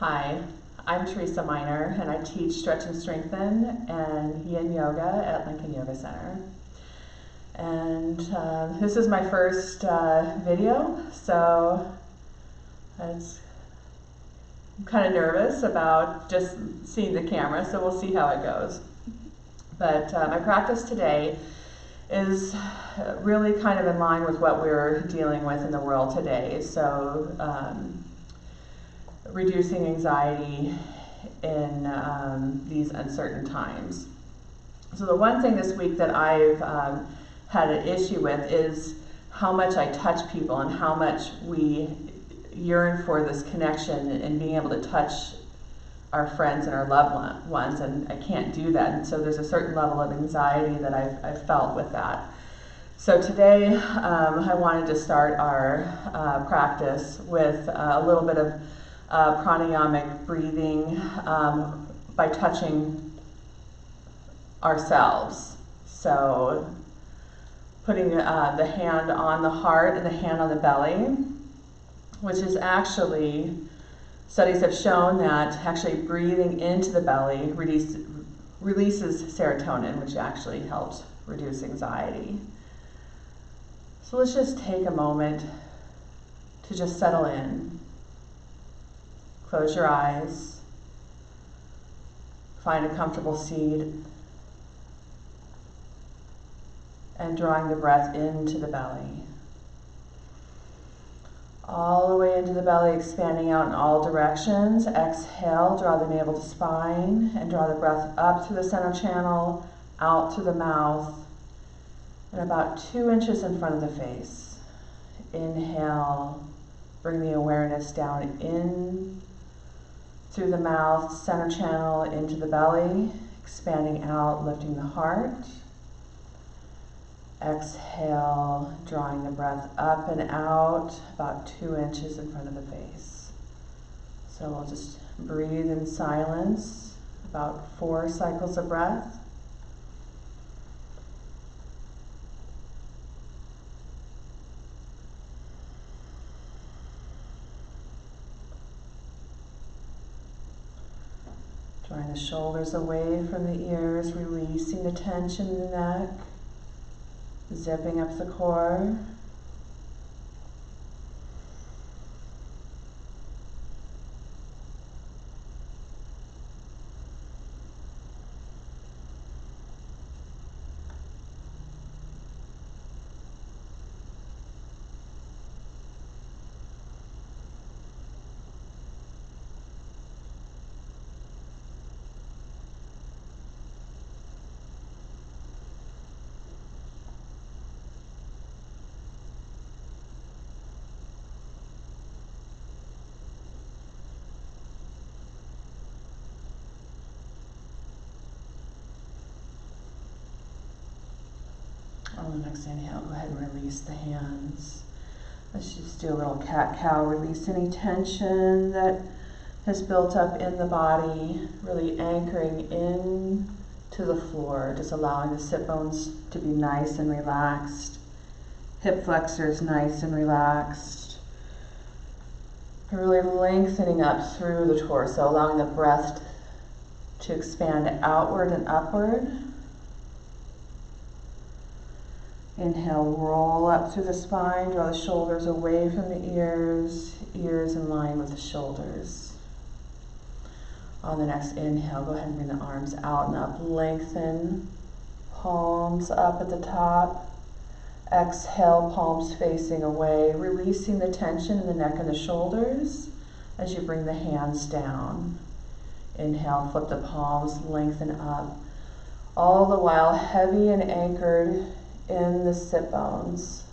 Hi, I'm Teresa Miner, and I teach Stretch and Strengthen and Yin Yoga at Lunge Yoga Center. And this is my first video, so I'm kind of nervous about just seeing the camera, so we'll see how it goes. But my practice today is really kind of in line with what we're dealing with in the world today. So reducing anxiety in these uncertain times. So the one thing this week that I've had an issue with is how much I touch people and how much we yearn for this connection and being able to touch our friends and our loved ones, and I can't do that. And so there's a certain level of anxiety that I've felt with that. So today I wanted to start our practice with a little bit of pranayamic breathing by touching ourselves. So putting the hand on the heart and the hand on the belly, which is actually, studies have shown that actually breathing into the belly releases serotonin, which actually helps reduce anxiety. So let's just take a moment to just settle in. Close your eyes. Find a comfortable seat. And drawing the breath into the belly. All the way into the belly, expanding out in all directions. Exhale, draw the navel to spine, and draw the breath up through the center channel, out through the mouth, and about 2 inches in front of the face. Inhale, bring the awareness down in through the mouth, center channel, into the belly, expanding out, lifting the heart. Exhale, drawing the breath up and out, about 2 inches in front of the face. So we'll just breathe in silence, about 4 cycles of breath. Drawing the shoulders away from the ears, releasing the tension in the neck. Zipping up the core. On the next inhale, go ahead and release the hands. Let's just do a little cat-cow. Release any tension that has built up in the body, really anchoring in to the floor, just allowing the sit bones to be nice and relaxed. Hip flexors nice and relaxed. Really lengthening up through the torso, allowing the breath to expand outward and upward. Inhale, roll up through the spine, draw the shoulders away from the ears, ears in line with the shoulders. On the next inhale, go ahead and bring the arms out and up, lengthen, palms up at the top. Exhale, palms facing away, releasing the tension in the neck and the shoulders as you bring the hands down. Inhale, flip the palms, lengthen up, all the while heavy and anchored in the sit bones,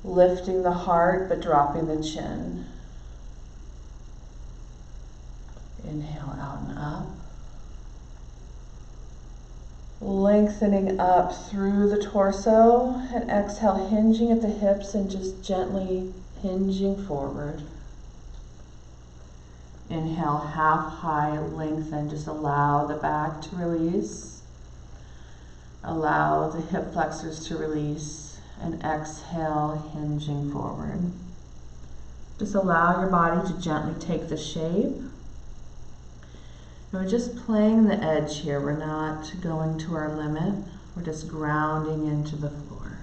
lifting the heart but dropping the chin. Inhale out and up, lengthening up through the torso, and exhale, hinging at the hips and just gently hinging forward. Inhale, half high, lengthen, just allow the back to release. Allow the hip flexors to release, and exhale, hinging forward. Just allow your body to gently take the shape. And we're just playing the edge here. We're not going to our limit. We're just grounding into the floor.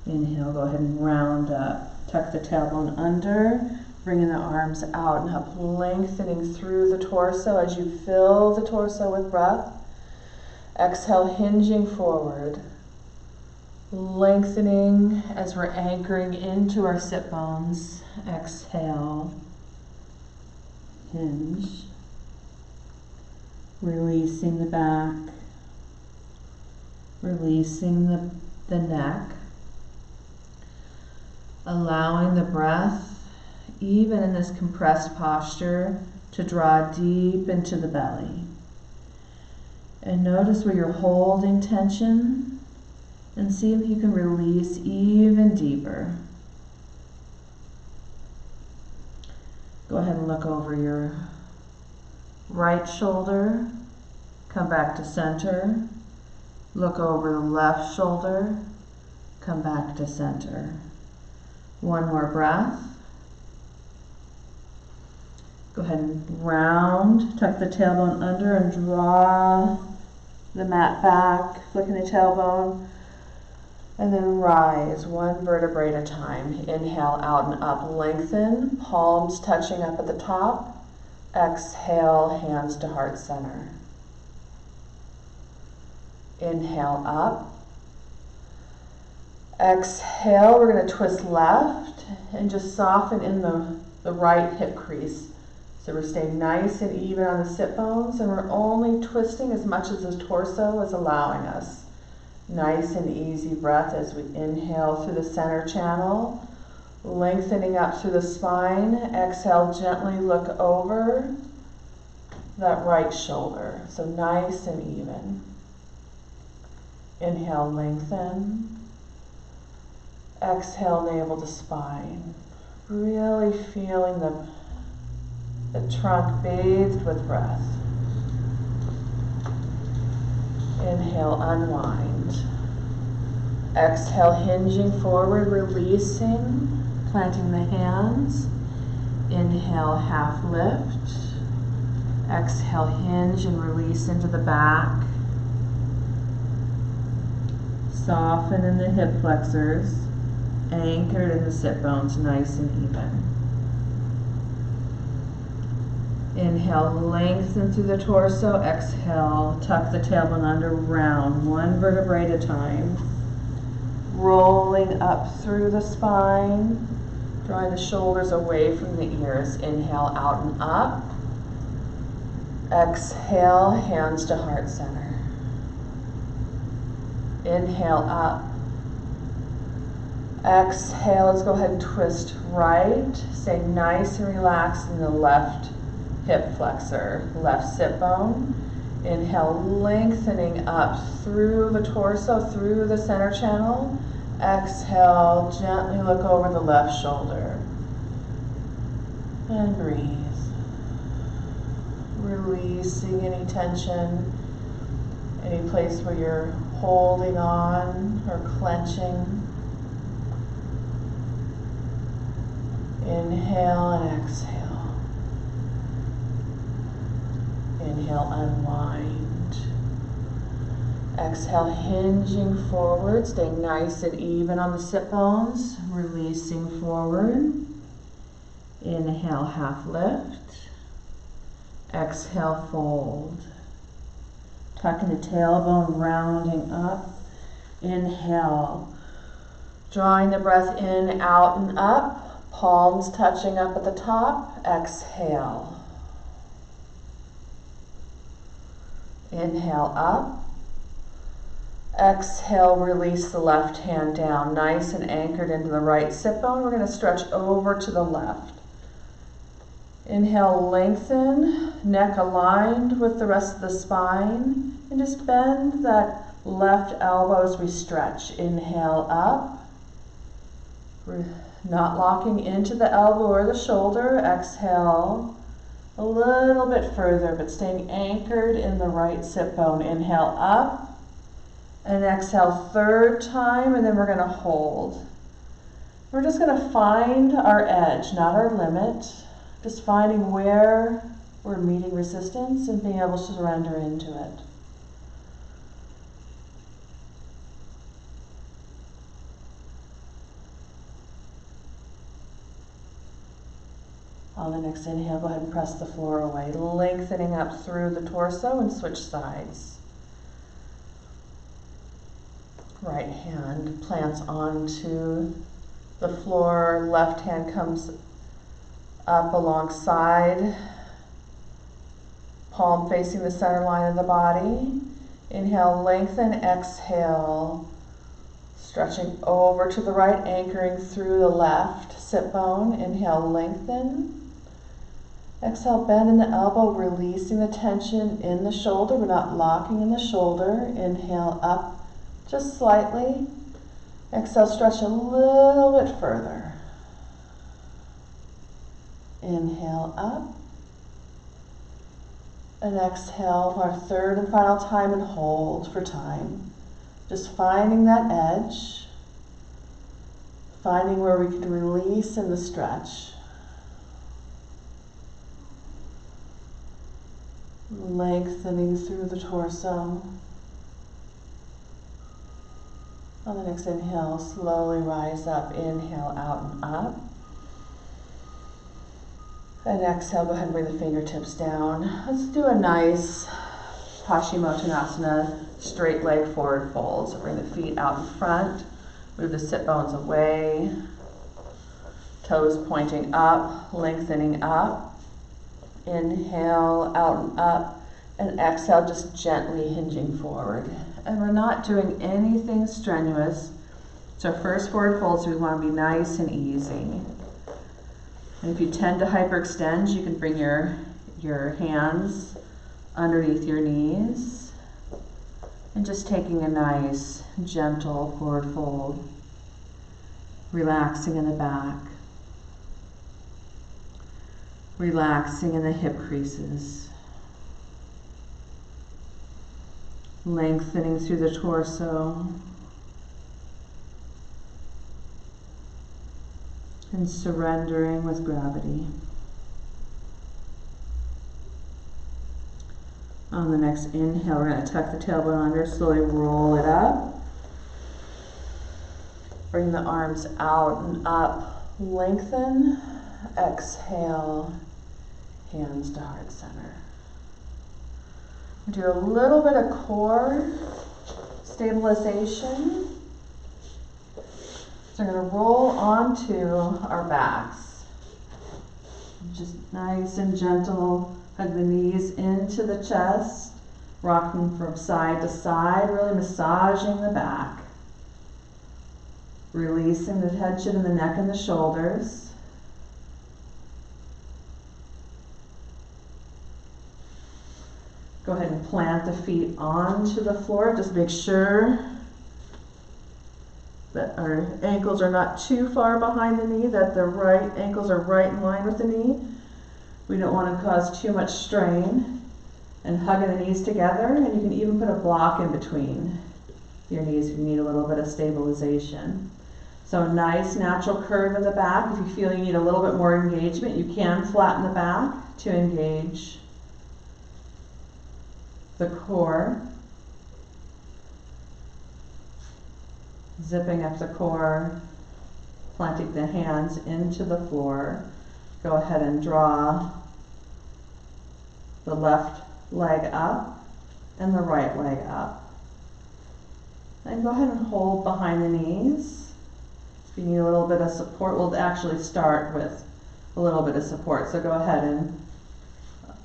Inhale, go ahead and round up. Tuck the tailbone under, bringing the arms out and up, lengthening through the torso as you fill the torso with breath. Exhale, hinging forward. Lengthening as we're anchoring into our sit bones. Exhale, hinge. Releasing the back. Releasing the neck. Allowing the breath, even in this compressed posture, to draw deep into the belly. And notice where you're holding tension and see if you can release even deeper. Go ahead and look over your right shoulder, come back to center. Look over the left shoulder, come back to center. One more breath. Go ahead and round, tuck the tailbone under and draw the mat back, flicking the tailbone. And then rise, one vertebrae at a time. Inhale, out and up, lengthen, palms touching up at the top. Exhale, hands to heart center. Inhale, up. Exhale, we're going to twist left and just soften in the right hip crease. So we're staying nice and even on the sit bones, and we're only twisting as much as the torso is allowing us. Nice and easy breath as we inhale through the center channel, lengthening up through the spine. Exhale, gently look over that right shoulder. So nice and even. Inhale, lengthen. Exhale, navel to spine. Really feeling the trunk bathed with breath. Inhale, unwind. Exhale, hinging forward, releasing, planting the hands. Inhale, half lift. Exhale, hinge and release into the back. Soften in the hip flexors, anchored in the sit bones, nice and even. Inhale, lengthen through the torso. Exhale, tuck the tailbone under, round, one vertebrae at a time. Rolling up through the spine, drawing the shoulders away from the ears. Inhale, out and up. Exhale, hands to heart center. Inhale, up. Exhale, let's go ahead and twist right. Stay nice and relaxed in the left hip flexor, left sit bone. Inhale, lengthening up through the torso, through the center channel. Exhale, gently look over the left shoulder. And breathe. Releasing any tension, any place where you're holding on or clenching. Inhale and exhale. Inhale, unwind. Exhale, hinging forward, staying nice and even on the sit bones, releasing forward. Inhale, half lift. Exhale, fold. Tucking the tailbone, rounding up. Inhale, drawing the breath in, out and up. Palms touching up at the top. Exhale. Inhale, up. Exhale, release the left hand down, nice and anchored into the right sit bone. We're going to stretch over to the left. Inhale, lengthen, neck aligned with the rest of the spine, and just bend that left elbow as we stretch. Inhale, up. We're not locking into the elbow or the shoulder. Exhale, a little bit further, but staying anchored in the right sit bone. Inhale, up. And exhale, third time, and then we're gonna hold. We're just gonna find our edge, not our limit. Just finding where we're meeting resistance and being able to surrender into it. On the next inhale, go ahead and press the floor away, lengthening up through the torso and switch sides. Right hand plants onto the floor, left hand comes up alongside, palm facing the center line of the body. Inhale, lengthen, exhale, stretching over to the right, anchoring through the left sit bone. Inhale, lengthen. Exhale, bend in the elbow, releasing the tension in the shoulder. We're not locking in the shoulder. Inhale, up just slightly. Exhale, stretch a little bit further. Inhale, up. And exhale for our third and final time, and hold for time. Just finding that edge. Finding where we can release in the stretch. Lengthening through the torso. On the next inhale, slowly rise up. Inhale, out and up. And exhale, go ahead and bring the fingertips down. Let's do a nice Paschimottanasana, straight leg forward fold. So bring the feet out in front, move the sit bones away, toes pointing up, lengthening up. Inhale, out and up, and exhale, just gently hinging forward. And we're not doing anything strenuous. It's our first forward fold, so we want to be nice and easy. And if you tend to hyperextend, you can bring your hands underneath your knees and just taking a nice, gentle forward fold, relaxing in the back, relaxing in the hip creases, lengthening through the torso, and surrendering with gravity. On the next inhale, we're going to tuck the tailbone under, slowly roll it up. Bring the arms out and up, lengthen. Exhale, hands to heart center. Do a little bit of core stabilization. So we're going to roll onto our backs. Just nice and gentle. Hug the knees into the chest. Rocking from side to side, really massaging the back. Releasing the tension in the neck and the shoulders. Go ahead and plant the feet onto the floor. Just make sure that our ankles are not too far behind the knee, that the right ankles are right in line with the knee. We don't want to cause too much strain. And hugging the knees together, and you can even put a block in between your knees if you need a little bit of stabilization. So a nice natural curve in the back. If you feel you need a little bit more engagement, you can flatten the back to engage the core. Zipping up the core, planting the hands into the floor. Go ahead and draw the left leg up and the right leg up. And go ahead and hold behind the knees. If you need a little bit of support, we'll actually start with a little bit of support. So go ahead and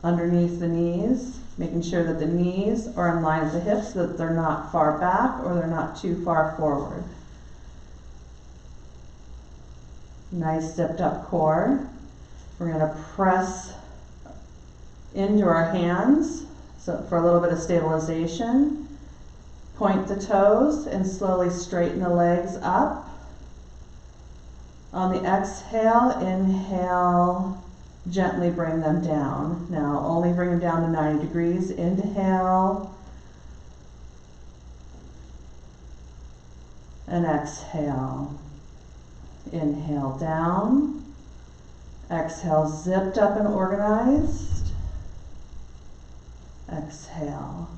underneath the knees, making sure that the knees are in line with the hips, so that they're not far back or they're not too far forward. Nice zipped up core. We're going to press into our hands so for a little bit of stabilization. Point the toes and slowly straighten the legs up. On the exhale, inhale, gently bring them down. Now only bring them down to 90 degrees. Inhale. and exhale. Inhale down. Exhale, zipped up and organized. Exhale.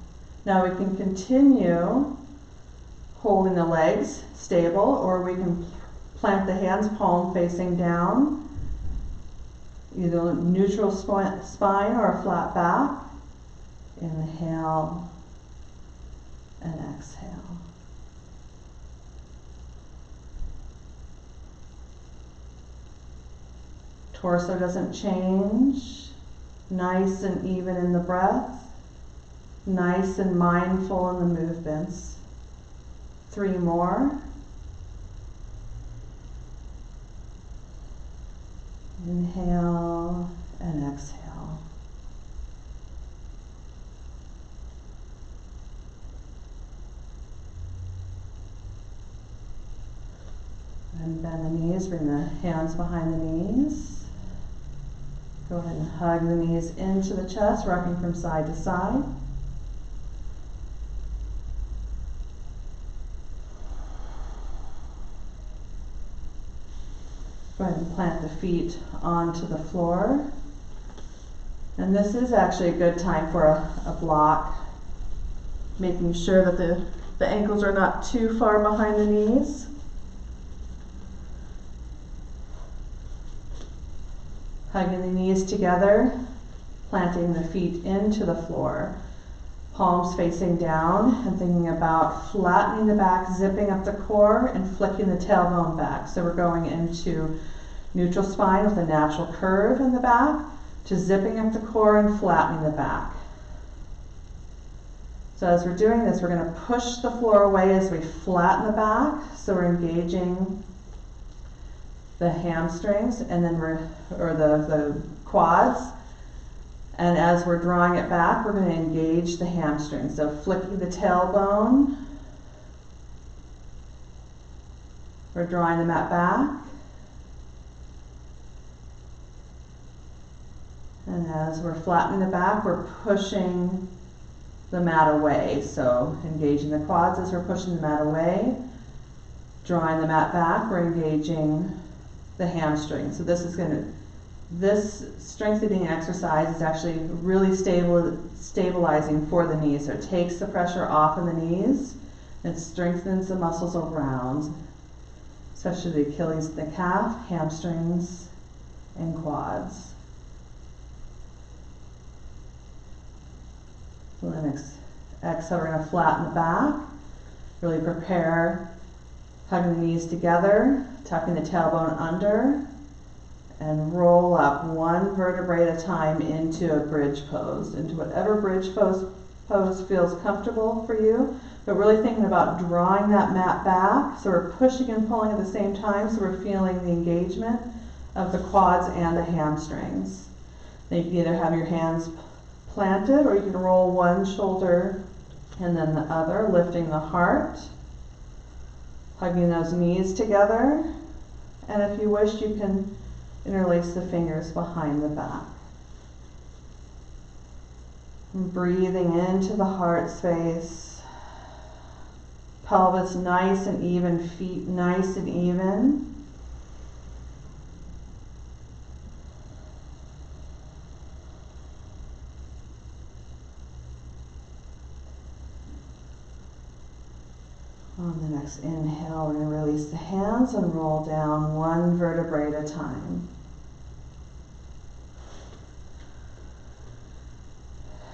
Now we can continue holding the legs stable, or we can plant the hands palm facing down, either neutral spine or a flat back. Inhale and exhale. Torso doesn't change. Nice and even in the breath. Nice and mindful in the movements. 3 more. Inhale and exhale. And bend the knees, bring the hands behind the knees. Go ahead and hug the knees into the chest, rocking from side to side. Go ahead and plant the feet onto the floor. And this is actually a good time for a block, making sure that the ankles are not too far behind the knees. Hugging the knees together, planting the feet into the floor. Palms facing down and thinking about flattening the back, zipping up the core, and flicking the tailbone back. So we're going into neutral spine with a natural curve in the back, to zipping up the core and flattening the back. So as we're doing this, we're going to push the floor away as we flatten the back. So we're engaging the hamstrings and then the quads. And as we're drawing it back, we're going to engage the hamstrings. So flicking the tailbone. We're drawing the mat back. And as we're flattening the back, we're pushing the mat away. So engaging the quads as we're pushing the mat away. Drawing the mat back, we're engaging the hamstring. So this strengthening exercise is actually really stabilizing for the knees. So it takes the pressure off of the knees and strengthens the muscles around, especially the Achilles and the calf, hamstrings, and quads. So then exhale, we're going to flatten the back, really prepare, hugging the knees together, tucking the tailbone under, and roll up 1 vertebrae at a time into a bridge pose, into whatever bridge pose feels comfortable for you. But really thinking about drawing that mat back, so we're pushing and pulling at the same time, so we're feeling the engagement of the quads and the hamstrings. Then you can either have your hands planted, or you can roll one shoulder and then the other, lifting the heart, hugging those knees together, and if you wish, you can interlace the fingers behind the back. And breathing into the heart space, pelvis nice and even, feet nice and even. On the next inhale, we're going to release the hands and roll down 1 vertebrae at a time.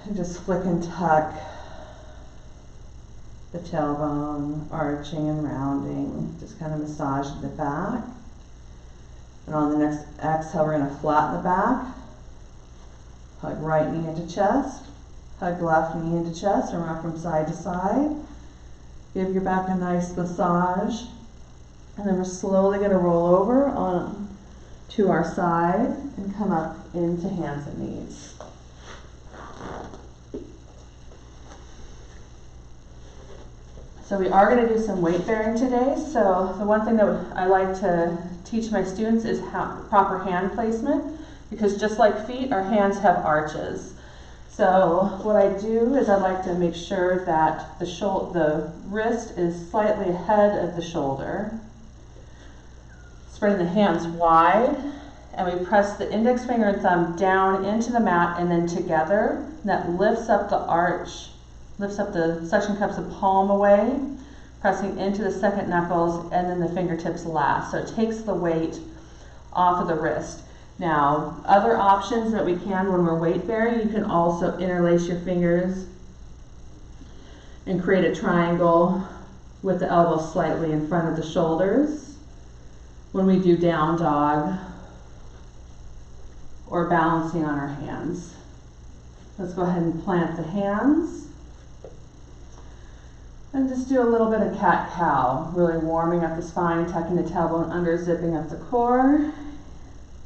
And just flick and tuck the tailbone, arching and rounding, just kind of massaging the back. And on the next exhale, we're going to flatten the back, hug right knee into chest, hug left knee into chest, and rock from side to side. Give your back a nice massage, and then we're slowly going to roll over on to our side and come up into hands and knees. So we are going to do some weight bearing today. So the one thing that I like to teach my students is proper hand placement, because just like feet, our hands have arches. So what I do is I like to make sure that the wrist is slightly ahead of the shoulder. Spreading the hands wide, and we press the index finger and thumb down into the mat and then together. And that lifts up the arch, lifts up the suction cups of palm away, pressing into the second knuckles, and then the fingertips last. So it takes the weight off of the wrist. Now, other options that we can when we're weight bearing, you can also interlace your fingers and create a triangle with the elbows slightly in front of the shoulders when we do down dog or balancing on our hands. Let's go ahead and plant the hands and just do a little bit of cat-cow, really warming up the spine, tucking the tailbone under, zipping up the core.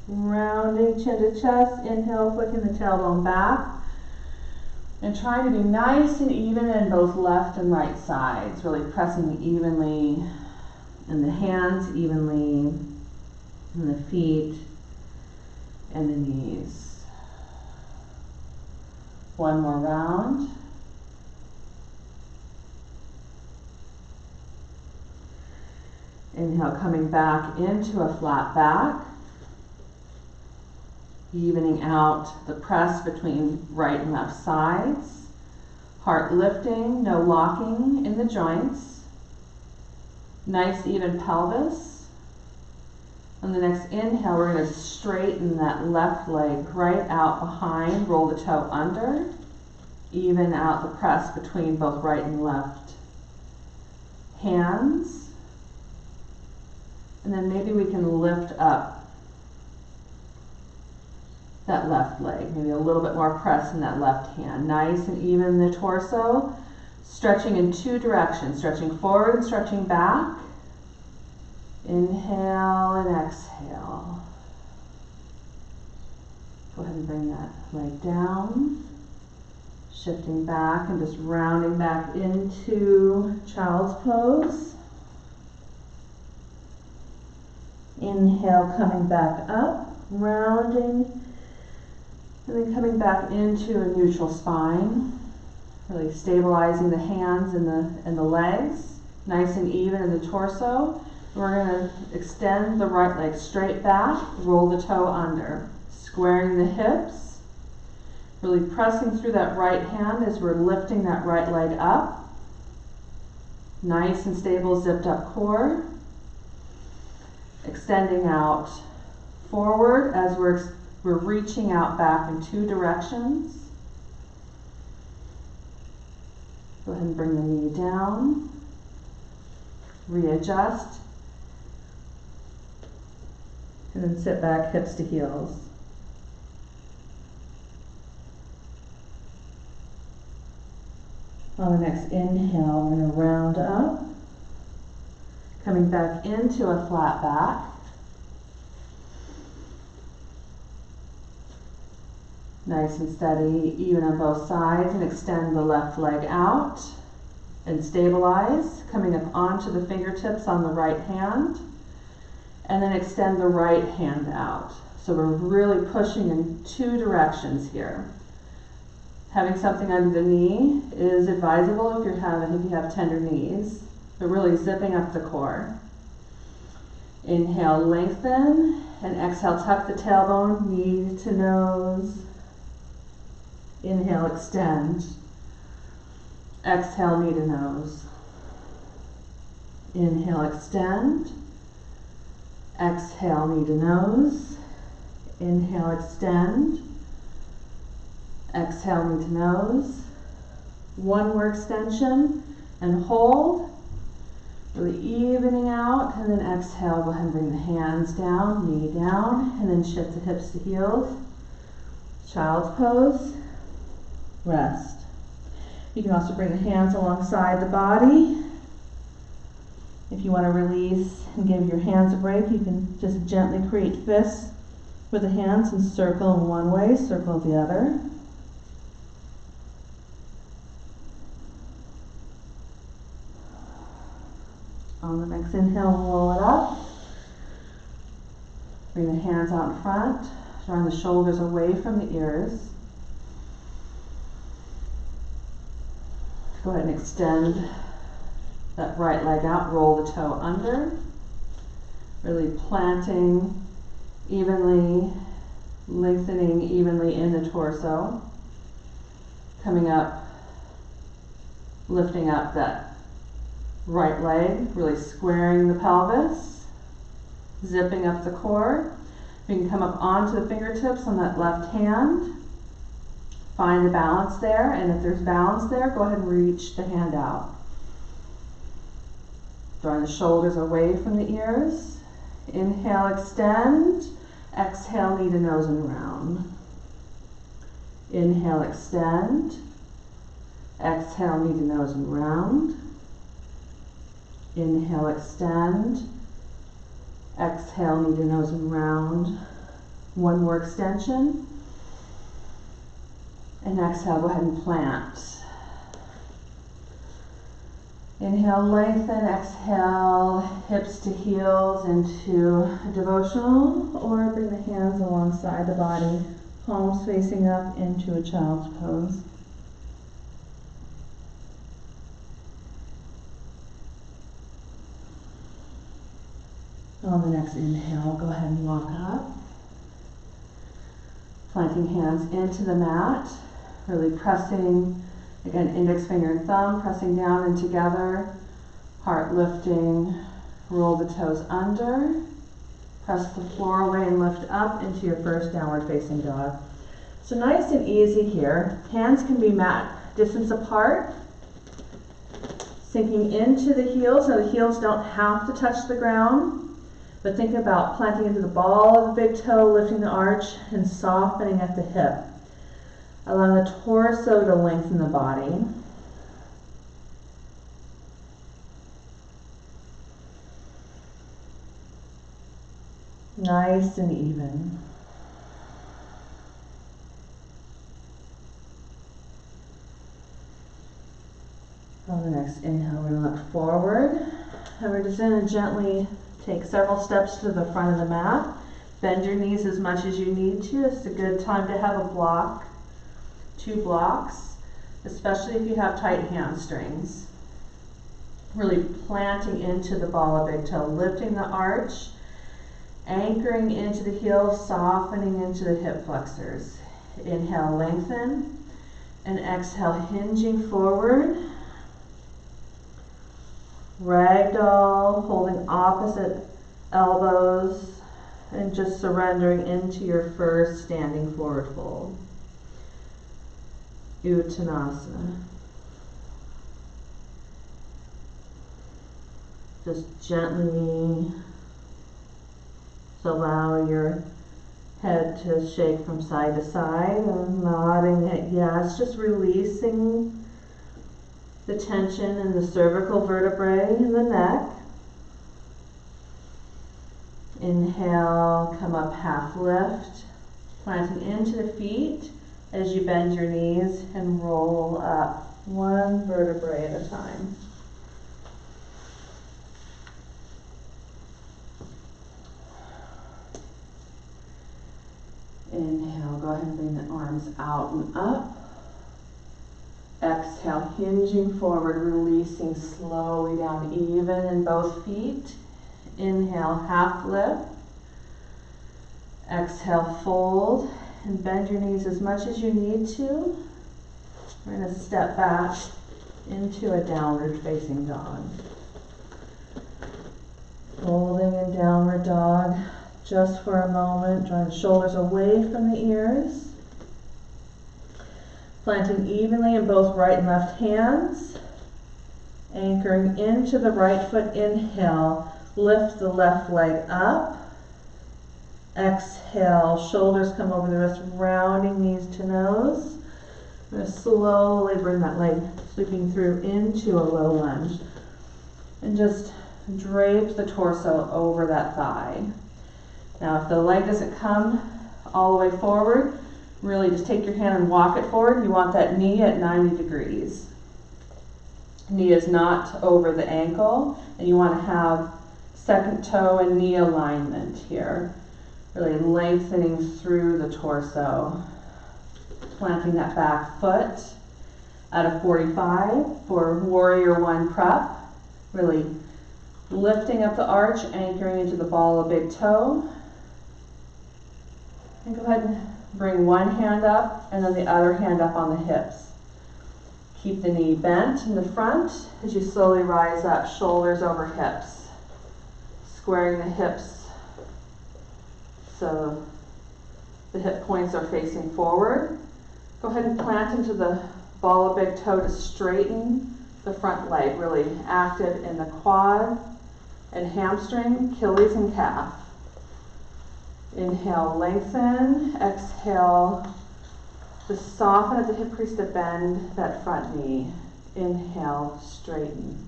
Rounding chin to chest, inhale, flicking the tailbone back, and trying to be nice and even in both left and right sides, really pressing evenly in the hands, evenly in the feet and the knees. One more round. Inhale, coming back into a flat back. Evening out the press between right and left sides. Heart lifting, no locking in the joints. Nice even pelvis. On the next inhale, we're going to straighten that left leg right out behind, roll the toe under. Even out the press between both right and left hands. And then maybe we can lift up that left leg, maybe a little bit more press in that left hand. Nice and even in the torso, stretching in two directions, stretching forward and stretching back. Inhale and exhale. Go ahead and bring that leg down, shifting back and just rounding back into child's pose. Inhale, coming back up, rounding, and then coming back into a neutral spine, really stabilizing the hands and the legs, nice and even in the torso. We're going to extend the right leg straight back, roll the toe under, squaring the hips, really pressing through that right hand as we're lifting that right leg up. Nice and stable, zipped up core. Extending out forward as we're reaching out back in two directions. Go ahead and bring the knee down. Readjust. And then sit back, hips to heels. On the next inhale, we're going to round up. Coming back into a flat back. Nice and steady, even on both sides, and extend the left leg out and stabilize, coming up onto the fingertips on the right hand, and then extend the right hand out. So we're really pushing in two directions here. Having something under the knee is advisable if you have tender knees, but really zipping up the core. Inhale, lengthen, and exhale, tuck the tailbone, knee to nose. Inhale, extend. Exhale, knee to nose. Inhale, extend. Exhale, knee to nose. Inhale, extend. Exhale, knee to nose. One more extension and hold. Really evening out, and then exhale, go ahead and bring the hands down, knee down, and then shift the hips to heels. Child's pose. Rest. You can also bring the hands alongside the body. If you want to release and give your hands a break, you can just gently create fists with the hands and circle in one way, circle the other. On the next inhale, roll it up. Bring the hands out in front, drawing the shoulders away from the ears. Go ahead and extend that right leg out, roll the toe under, really planting evenly, lengthening evenly in the torso, coming up, lifting up that right leg, really squaring the pelvis, zipping up the core. You can come up onto the fingertips on that left hand, find the balance there, and if there's balance there, go ahead and reach the hand out. Drawing the shoulders away from the ears. Inhale, extend. Exhale, knee to nose and round. Inhale, extend. Exhale, knee to nose and round. Inhale, extend. Exhale, knee to nose and round. One more extension. And exhale, go ahead and plant. Inhale, lengthen. Exhale, hips to heels into a devotional, or bring the hands alongside the body, palms facing up into a child's pose. On the next inhale, go ahead and walk up. Planting hands into the mat, really pressing, again, index finger and thumb, pressing down and together, heart lifting, roll the toes under, press the floor away and lift up into your first downward facing dog. So nice and easy here. Hands can be mat distance apart, sinking into the heels. Now the heels don't have to touch the ground, but think about planting into the ball of the big toe, lifting the arch, and softening at the hip. Allowing the torso to lengthen the body. Nice and even. On the next inhale, we're going to look forward. And we're just going to gently take several steps to the front of the mat. Bend your knees as much as you need to. It's a good time to have a block, 2 blocks, especially if you have tight hamstrings. Really planting into the ball of big toe, lifting the arch, anchoring into the heels, softening into the hip flexors. Inhale, lengthen, and exhale, hinging forward. Ragdoll, holding opposite elbows, and just surrendering into your first standing forward fold. Uttanasana. Just gently allow your head to shake from side to side and nodding at yes, just releasing the tension in the cervical vertebrae in the neck. Inhale, come up half lift, planting into the feet as you bend your knees and roll up one vertebrae at a time. Inhale, go ahead and bring the arms out and up. Exhale, hinging forward, releasing slowly down, even in both feet. Inhale, half lift. Exhale, fold, and bend your knees as much as you need to. We're going to step back into a downward facing dog. Folding in downward dog just for a moment, drawing the shoulders away from the ears. Planting evenly in both right and left hands. Anchoring into the right foot, inhale, lift the left leg up. Exhale, shoulders come over the wrist, rounding knees to nose. I'm going to slowly bring that leg sweeping through into a low lunge. And just drape the torso over that thigh. Now if the leg doesn't come all the way forward, really just take your hand and walk it forward. You want that knee at 90 degrees. Knee is not over the ankle, and you want to have second toe and knee alignment here. Really lengthening through the torso. Planting that back foot. Out of 45 for warrior one prep, really lifting up the arch, anchoring into the ball of big toe. And go ahead and bring one hand up and then the other hand up on the hips. Keep the knee bent in the front as you slowly rise up, shoulders over hips. Squaring the hips so the hip points are facing forward. Go ahead and plant into the ball of big toe to straighten the front leg, really active in the quad and hamstring, Achilles and calf. Inhale, lengthen. Exhale, just soften at the hip crease to bend that front knee. Inhale, straighten.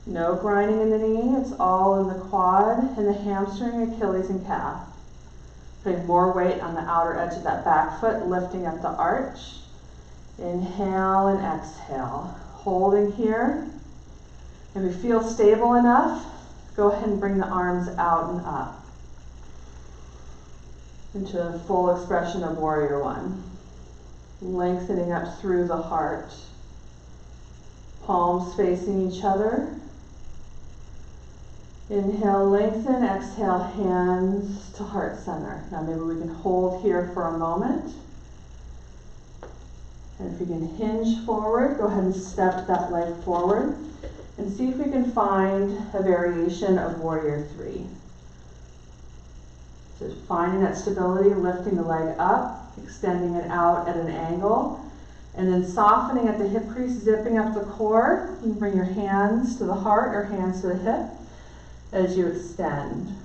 No grinding in the knee, it's all in the quad and the hamstring, Achilles and calf. Putting more weight on the outer edge of that back foot, lifting up the arch. Inhale and exhale. Holding here. If you feel stable enough, go ahead and bring the arms out and up into a full expression of warrior one. Lengthening up through the heart. Palms facing each other. Inhale, lengthen. Exhale, hands to heart center. Now maybe we can hold here for a moment. And if you can hinge forward, go ahead and step that leg forward and see if we can find a variation of warrior three. So finding that stability, lifting the leg up, extending it out at an angle, and then softening at the hip crease, zipping up the core. You can bring your hands to the heart or hands to the hip as you extend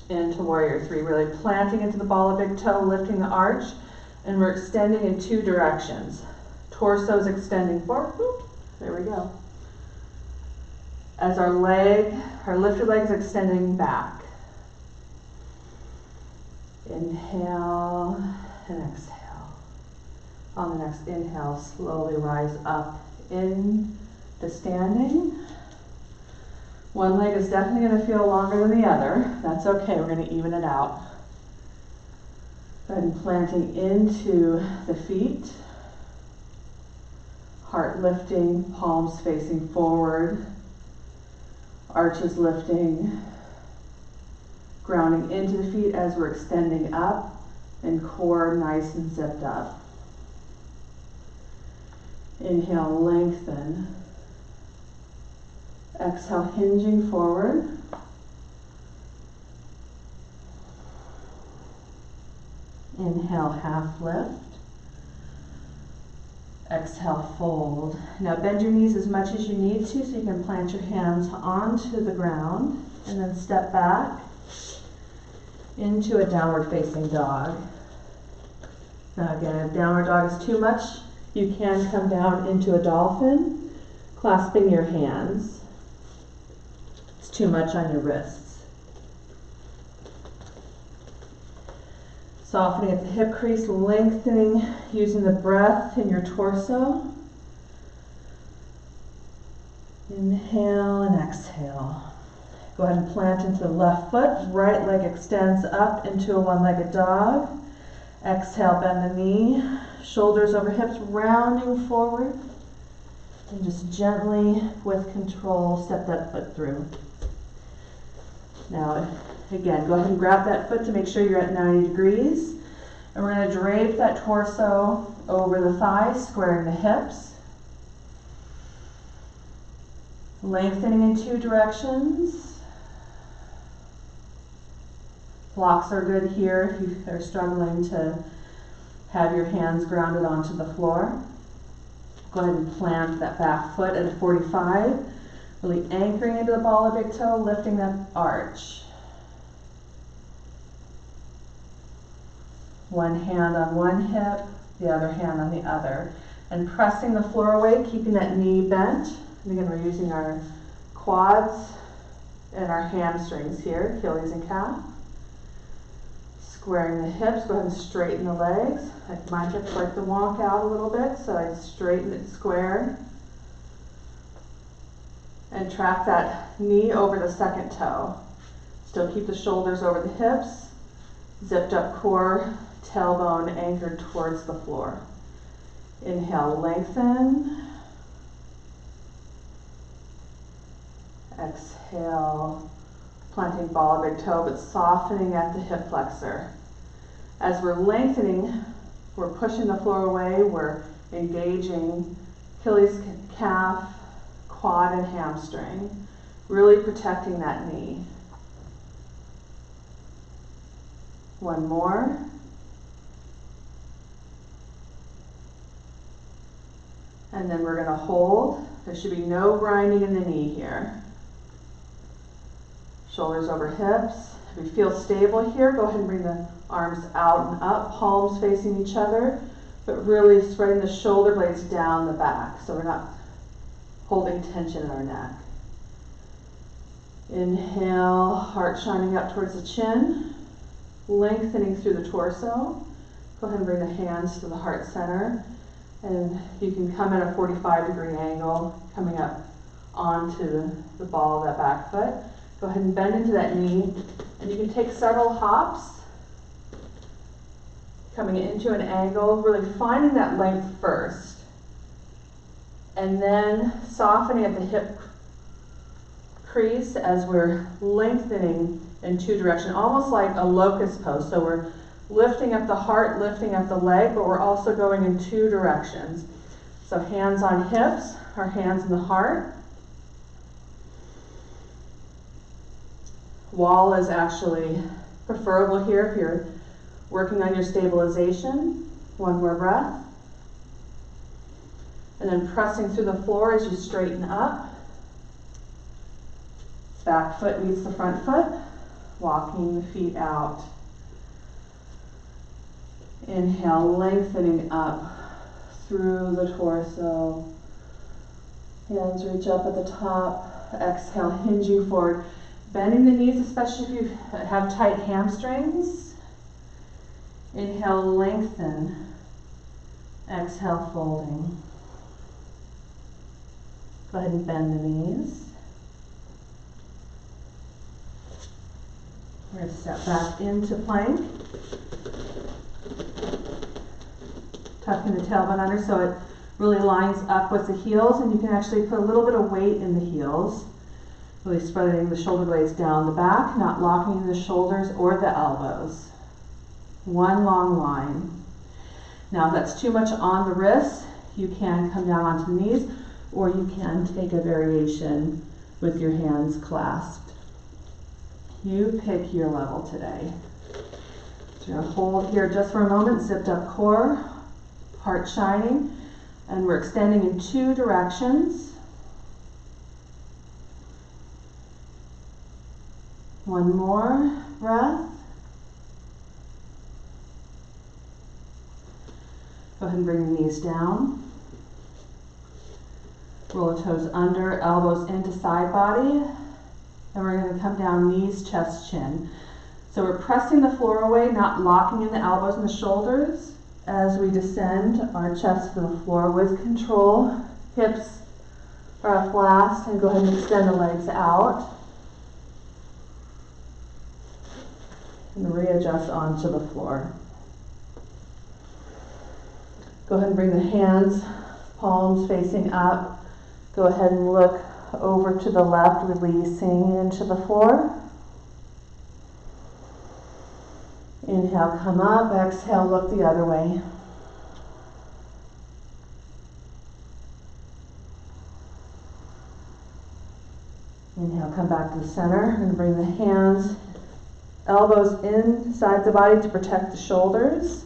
into warrior three, really planting into the ball of big toe, lifting the arch, and we're extending in two directions. Torso's extending forward. There we go. As our lifted leg is extending back. Inhale and exhale. On the next inhale, slowly rise up into standing. One leg is definitely going to feel longer than the other. That's okay, we're going to even it out. Go ahead and planting into the feet. Heart lifting, palms facing forward. Arches lifting. Grounding into the feet as we're extending up. And core nice and zipped up. Inhale, lengthen. Exhale, hinging forward. Inhale, half lift. Exhale, fold. Now bend your knees as much as you need to so you can plant your hands onto the ground and then step back into a downward facing dog. Now again, if downward dog is too much, you can come down into a dolphin, clasping your hands. It's too much on your wrists. Softening at the hip crease, lengthening, using the breath in your torso. Inhale and exhale. Go ahead and plant into the left foot. Right leg extends up into a one-legged dog. Exhale, bend the knee. Shoulders over hips, rounding forward. And just gently, with control, step that foot through. Now, again, go ahead and grab that foot to make sure you're at 90 degrees. And we're going to drape that torso over the thighs, squaring the hips. Lengthening in two directions. Blocks are good here if you are struggling to have your hands grounded onto the floor. Go ahead and plant that back foot at a 45. Really anchoring into the ball of big toe, lifting that arch. One hand on one hip, the other hand on the other. And pressing the floor away, keeping that knee bent. And again, we're using our quads and our hamstrings here, Achilles and calf. Squaring the hips, go ahead and straighten the legs. My hips like to wonk out a little bit, so I straighten it square. And track that knee over the second toe. Still keep the shoulders over the hips. Zipped up core, tailbone anchored towards the floor. Inhale, lengthen. Exhale, planting ball of big toe, but softening at the hip flexor. As we're lengthening, we're pushing the floor away, we're engaging Achilles, calf, quad, and hamstring, really protecting that knee. One more. And then we're going to hold. There should be no grinding in the knee here. Shoulders over hips. If you feel stable here, go ahead and bring the arms out and up, palms facing each other, but really spreading the shoulder blades down the back so we're not holding tension in our neck. Inhale, heart shining up towards the chin, lengthening through the torso. Go ahead and bring the hands to the heart center, and you can come at a 45-degree angle, coming up onto the ball of that back foot. Go ahead and bend into that knee, and you can take several hops, coming into an angle, really finding that length first, and then softening at the hip crease as we're lengthening in two directions, almost like a locust pose. So we're lifting up the heart, lifting up the leg, but we're also going in two directions. So hands on hips, our hands in the heart. Wall is actually preferable here if you're working on your stabilization. One more breath. And then pressing through the floor as you straighten up. Back foot meets the front foot. Walking the feet out. Inhale, lengthening up through the torso. Hands reach up at the top. Exhale, hinging forward. Bending the knees, especially if you have tight hamstrings. Inhale, lengthen. Exhale, folding. Go ahead and bend the knees. We're going to step back into plank. Tucking the tailbone under so it really lines up with the heels, and you can actually put a little bit of weight in the heels. Really spreading the shoulder blades down the back, not locking the shoulders or the elbows. One long line. Now if that's too much on the wrists, you can come down onto the knees, or you can take a variation with your hands clasped. You pick your level today. So you're going to hold here just for a moment, zipped up core, heart shining, and we're extending in two directions. One more breath. Go ahead and bring the knees down. Roll the toes under, elbows into side body. And we're going to come down, knees, chest, chin. So we're pressing the floor away, not locking in the elbows and the shoulders. As we descend our chest to the floor with control. Hips are up last, and go ahead and extend the legs out. And readjust onto the floor. Go ahead and bring the hands, palms facing up. Go ahead and look over to the left, releasing into the floor. Inhale, come up. Exhale, look the other way. Inhale, come back to the center. I'm going to bring the hands, elbows inside the body to protect the shoulders.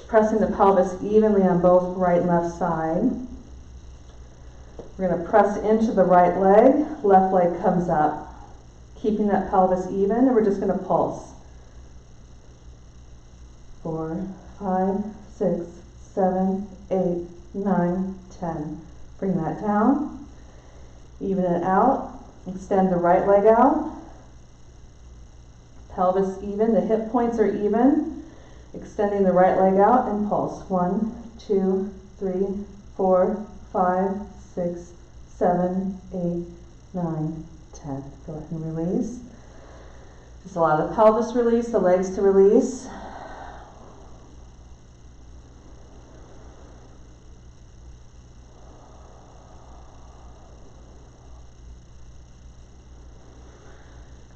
Pressing the pelvis evenly on both right and left side. We're going to press into the right leg. Left leg comes up. Keeping that pelvis even, and we're just going to pulse. 4, 5, 6, 7, 8, 9, 10. Bring that down. Even it out. Extend the right leg out. Pelvis even, the hip points are even. Extending the right leg out and pulse. 1, 2, 3, 4, 5, 6, 7, 8, 9, 10. Go ahead and release. Just allow the pelvis to release, the legs to release.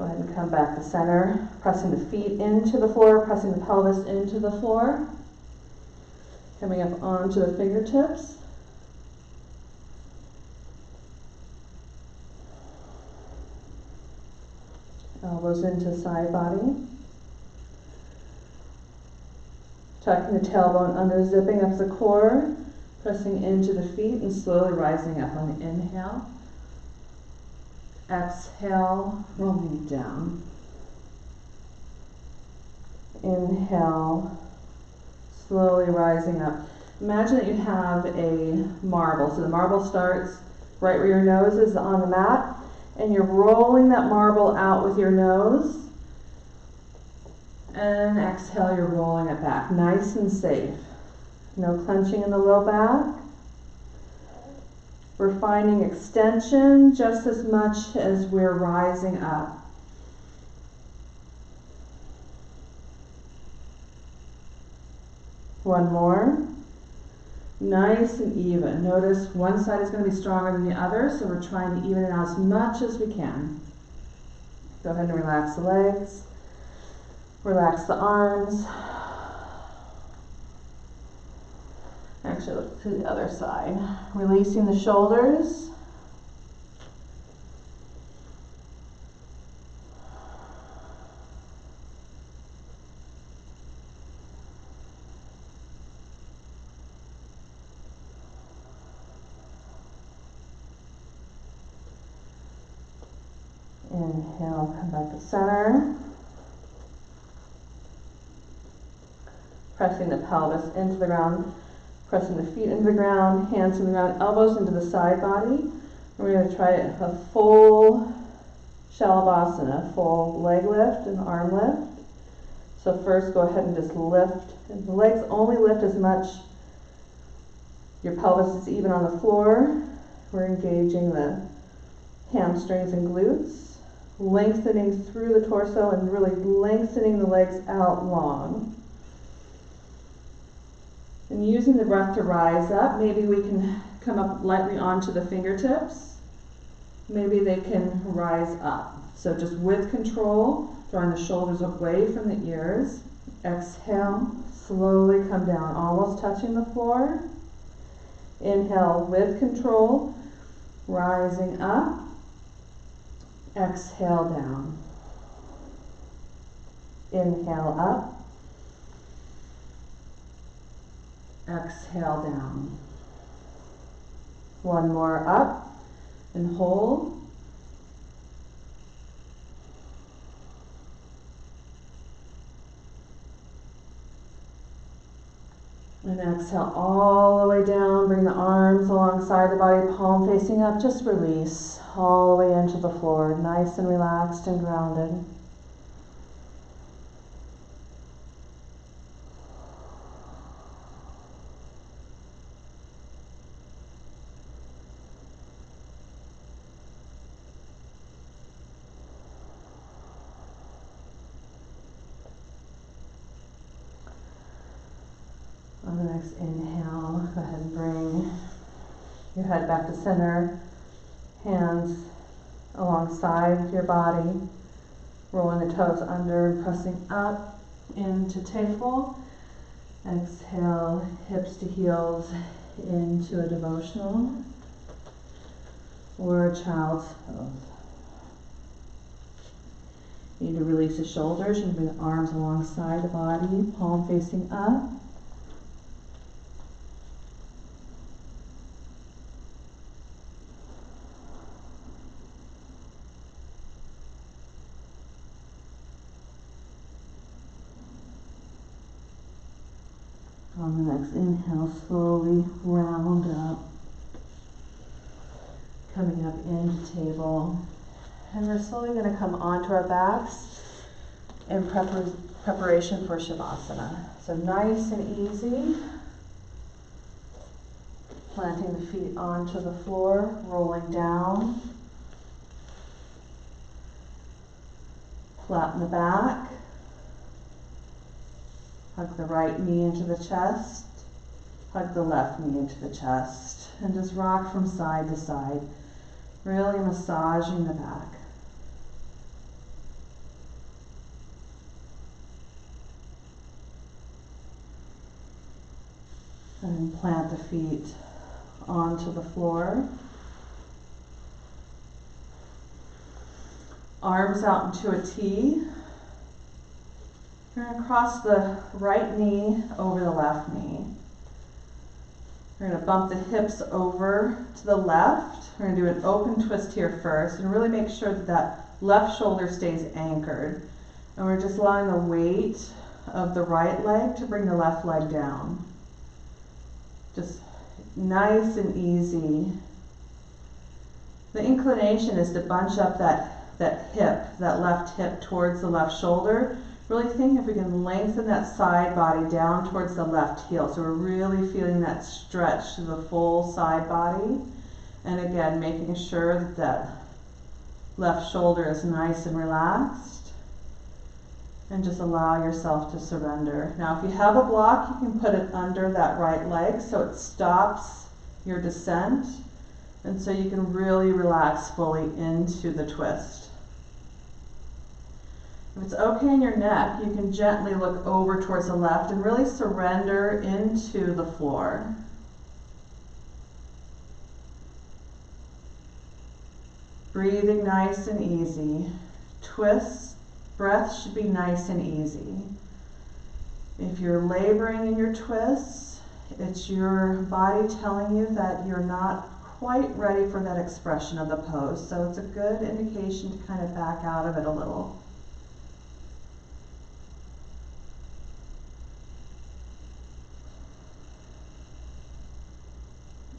Go ahead and come back to center, pressing the feet into the floor, pressing the pelvis into the floor. Coming up onto the fingertips. Elbows into side body. Tucking the tailbone under, zipping up the core, pressing into the feet and slowly rising up on the inhale. Exhale, rolling down. Inhale, slowly rising up. Imagine that you have a marble. So the marble starts right where your nose is on the mat, and you're rolling that marble out with your nose. And exhale, you're rolling it back, nice and safe. No clenching in the low back. We're finding extension just as much as we're rising up. One more. Nice and even. Notice one side is going to be stronger than the other, so we're trying to even it out as much as we can. Go ahead and relax the legs. Relax the arms. Actually, look to the other side. Releasing the shoulders. Inhale, come back to center. Pressing the pelvis into the ground. Pressing the feet into the ground, hands to the ground, elbows into the side body. We're going to try a full Shavasana, full leg lift and arm lift. So first go ahead and just lift. And the legs only lift as much. Your pelvis is even on the floor. We're engaging the hamstrings and glutes, lengthening through the torso and really lengthening the legs out long. And using the breath to rise up, maybe we can come up lightly onto the fingertips. Maybe they can rise up. So just with control, drawing the shoulders away from the ears. Exhale, slowly come down, almost touching the floor. Inhale with control, rising up. Exhale down. Inhale up. Exhale down. One more up and hold. And exhale all the way down. Bring the arms alongside the body, palm facing up. Just release all the way into the floor. Nice and relaxed and grounded. On the next inhale, go ahead and bring your head back to center, hands alongside your body, rolling the toes under and pressing up into table. Exhale, hips to heels into a devotional or a child's pose. You need to release the shoulders. You can bring the arms alongside the body, palm facing up. On the next inhale, slowly round up, coming up into table. And we're slowly going to come onto our backs in preparation for Shavasana. So nice and easy. Planting the feet onto the floor, rolling down. Flatten the back. Hug the right knee into the chest. Hug the left knee into the chest. And just rock from side to side. Really massaging the back. And plant the feet onto the floor. Arms out into a T. We're going to cross the right knee over the left knee. We're going to bump the hips over to the left. We're going to do an open twist here first and really make sure that that left shoulder stays anchored. And we're just allowing the weight of the right leg to bring the left leg down. Just nice and easy. The inclination is to bunch up that hip, that left hip towards the left shoulder. Really think if we can lengthen that side body down towards the left heel. So we're really feeling that stretch to the full side body. And again, making sure that that left shoulder is nice and relaxed. And just allow yourself to surrender. Now, if you have a block, you can put it under that right leg so it stops your descent. And so you can really relax fully into the twist. If it's okay in your neck, you can gently look over towards the left and really surrender into the floor. Breathing nice and easy. Twist, breath should be nice and easy. If you're laboring in your twists, it's your body telling you that you're not quite ready for that expression of the pose. So it's a good indication to kind of back out of it a little.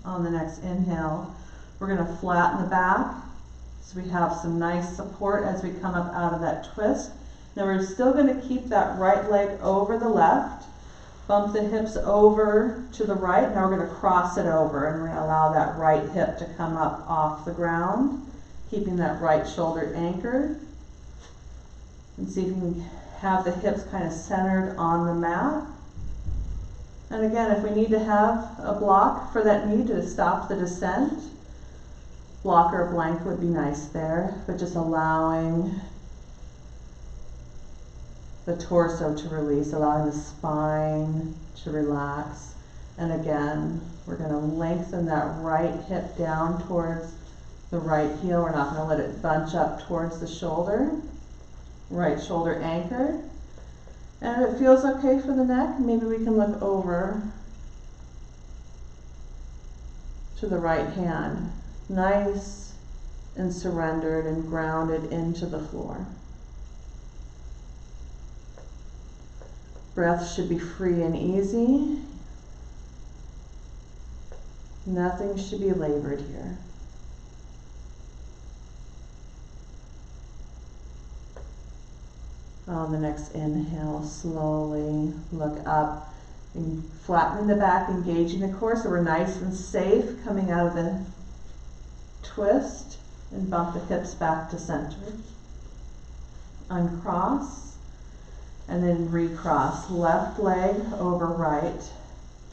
On the next inhale, we're going to flatten the back so we have some nice support as we come up out of that twist. Now we're still going to keep that right leg over the left, bump the hips over to the right. Now we're going to cross it over and we're going to allow that right hip to come up off the ground, keeping that right shoulder anchored. And see if you can have the hips kind of centered on the mat. And again, if we need to have a block for that knee to stop the descent, block or blank would be nice there, but just allowing the torso to release, allowing the spine to relax. And again, we're going to lengthen that right hip down towards the right heel. We're not going to let it bunch up towards the shoulder. Right shoulder anchored. And if it feels okay for the neck, maybe we can look over to the right hand. Nice and surrendered and grounded into the floor. Breath should be free and easy. Nothing should be labored here. On the next inhale, slowly look up and flattening the back, engaging the core so we're nice and safe coming out of the twist, and bump the hips back to center. Uncross and then recross. Left leg over right.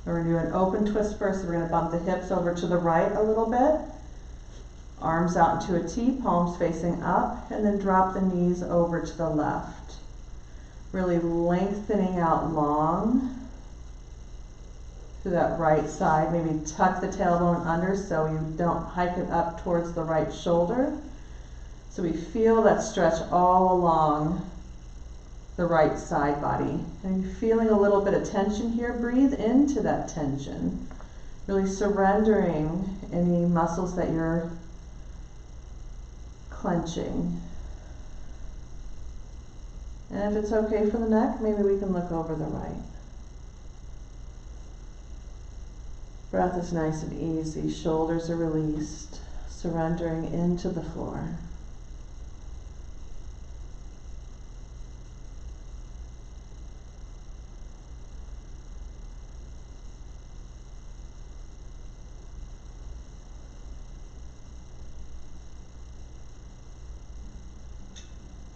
We're going to do an open twist first. We're going to bump the hips over to the right a little bit. Arms out into a T, palms facing up, and then drop the knees over to the left. Really lengthening out long to that right side. Maybe tuck the tailbone under so you don't hike it up towards the right shoulder. So we feel that stretch all along the right side body. And you're feeling a little bit of tension here. Breathe into that tension. Really surrendering any muscles that you're clenching. And if it's okay for the neck, maybe we can look over the right. Breath is nice and easy. Shoulders are released, surrendering into the floor.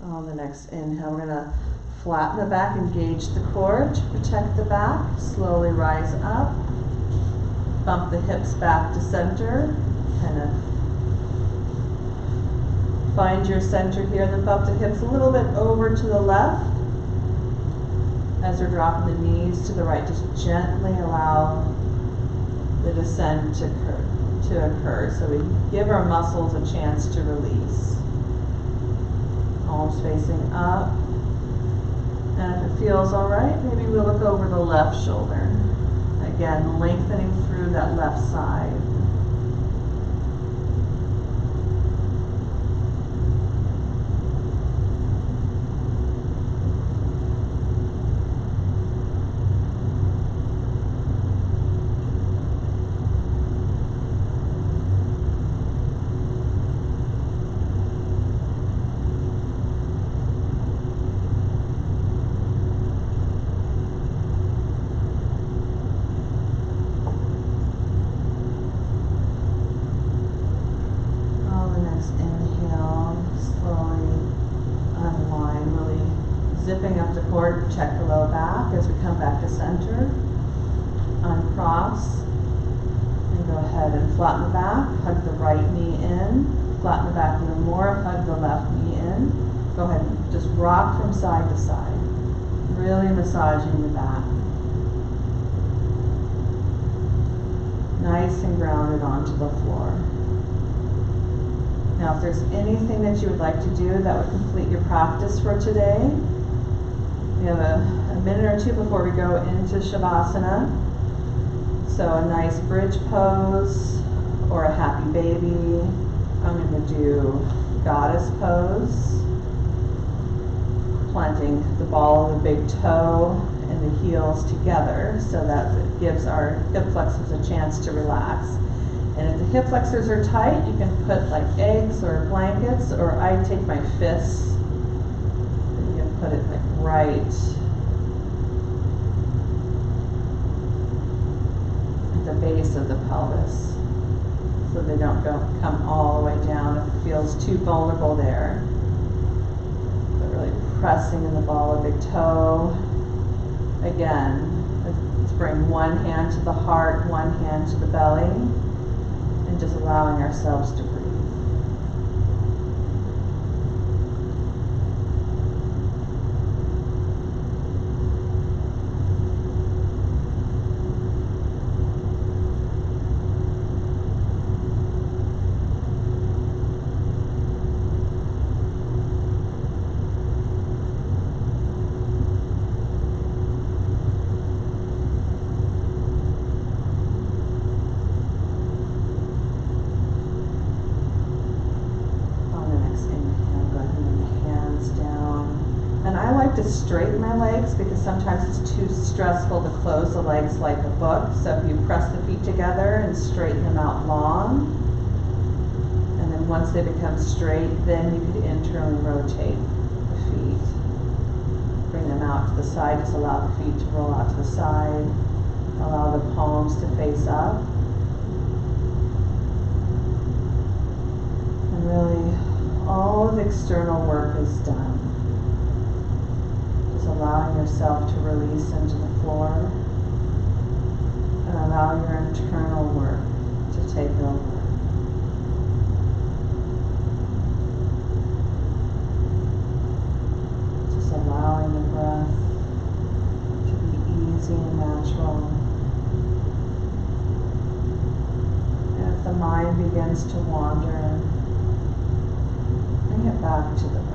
On the next inhale, we're going to flatten the back, engage the core to protect the back. Slowly rise up. Bump the hips back to center. Kind of find your center here. Then bump the hips a little bit over to the left. As we're dropping the knees to the right, just gently allow the descent to occur. So we give our muscles a chance to release. Palms facing up. And if it feels all right, maybe we'll look over the left shoulder. Again, lengthening through that left side. Zipping up the cord, check the low back as we come back to center. Uncross. And go ahead and flatten the back. Hug the right knee in. Flatten the back even more. Hug the left knee in. Go ahead and just rock from side to side. Really massaging the back. Nice and grounded onto the floor. Now, if there's anything that you would like to do that would complete your practice for today, we have a minute or two before we go into Shavasana. So a nice bridge pose or a happy baby. I'm going to do goddess pose. Planting the ball of the big toe and the heels together so that it gives our hip flexors a chance to relax. And if the hip flexors are tight, you can put like eggs or blankets, or I take my fists and you can put it like right at the base of the pelvis so they don't come all the way down if it feels too vulnerable there. But really pressing in the ball of big toe. Again, let's bring one hand to the heart, one hand to the belly, and just allowing ourselves to breathe. To straighten my legs because sometimes it's too stressful to close the legs like a book. So if you press the feet together and straighten them out long, and then once they become straight, then you could internally rotate the feet. Bring them out to the side, just allow the feet to roll out to the side. Allow the palms to face up. And really, all of the external work is done. Allowing yourself to release into the floor and allow your internal work to take over. Just allowing the breath to be easy and natural. And if the mind begins to wander, bring it back to the breath.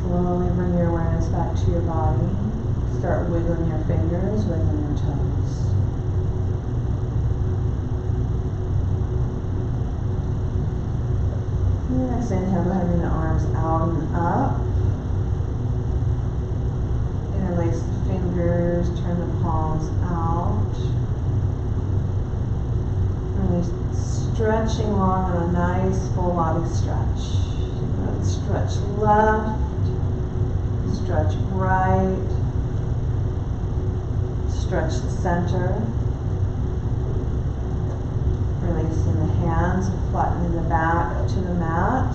Slowly bring your awareness back to your body. Start wiggling your fingers, wiggling your toes. And next inhale, go ahead and bring the arms out and up. Interlace the fingers, turn the palms out. Really stretching long on a nice full body stretch. Stretch left, stretch right, stretch the center. Releasing the hands, flattening the back to the mat.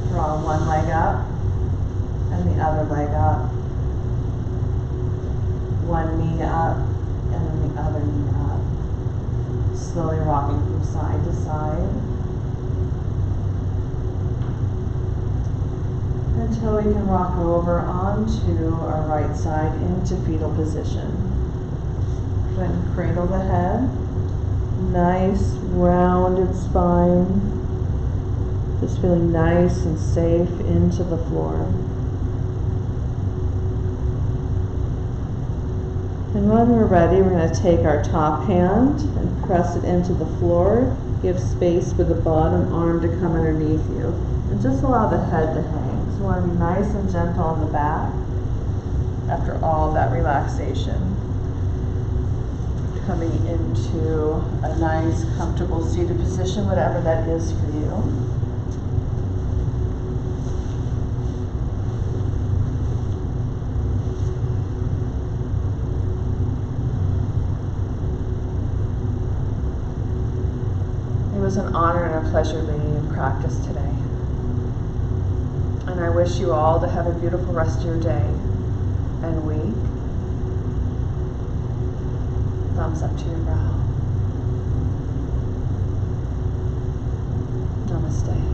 Draw one leg up and the other leg up. One knee up and then the other knee up. Slowly rocking from side to side. Until we can rock over onto our right side into fetal position. Go ahead and cradle the head. Nice rounded spine. Just feeling nice and safe into the floor. And when we're ready, we're going to take our top hand and press it into the floor. Give space for the bottom arm to come underneath you. And just allow the head to hang. So we want to be nice and gentle on the back after all that relaxation. Coming into a nice, comfortable seated position, whatever that is for you. It was an honor and a pleasure being in practice today. And I wish you all to have a beautiful rest of your day and week. Thumbs up to your brow. Namaste.